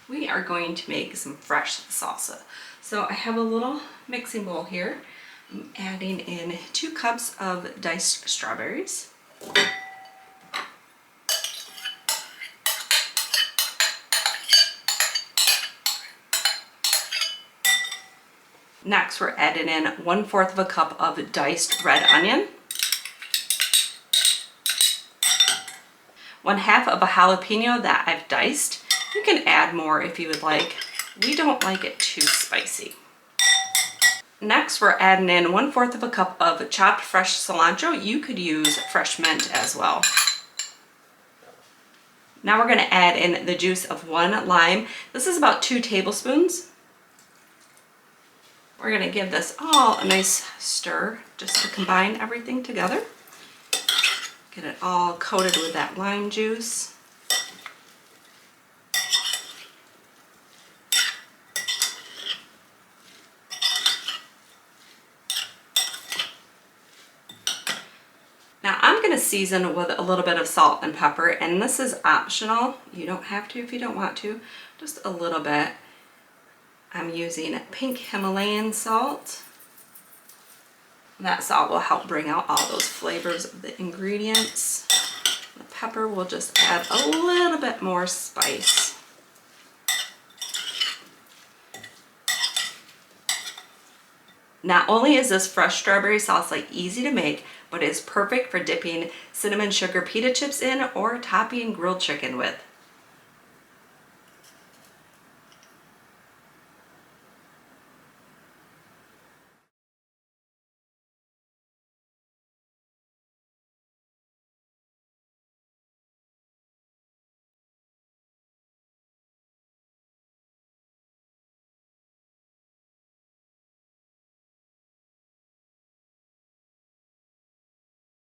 we are going to make some fresh salsa. So I have a little mixing bowl here. I'm adding in 2 cups of diced strawberries. Next, we're adding in 1/4 of a cup of diced red onion, 1/2 of a jalapeno that I've diced. You can add more if you would like. We don't like it too spicy. Next, we're adding in 1/4 of a cup of chopped fresh cilantro. You could use fresh mint as well. Now we're going to add in the juice of 1 lime. This is about 2 tablespoons. We're going to give this all a nice stir just to combine everything together. Get it all coated with that lime juice. Now I'm going to season with a little bit of salt and pepper, and this is optional. You don't have to if you don't want to, just a little bit. I'm using pink Himalayan salt. That salt will help bring out all those flavors of the ingredients. The pepper will just add a little bit more spice. Not only is this fresh strawberry salsa easy to make, but it is perfect for dipping cinnamon sugar pita chips in or topping grilled chicken with.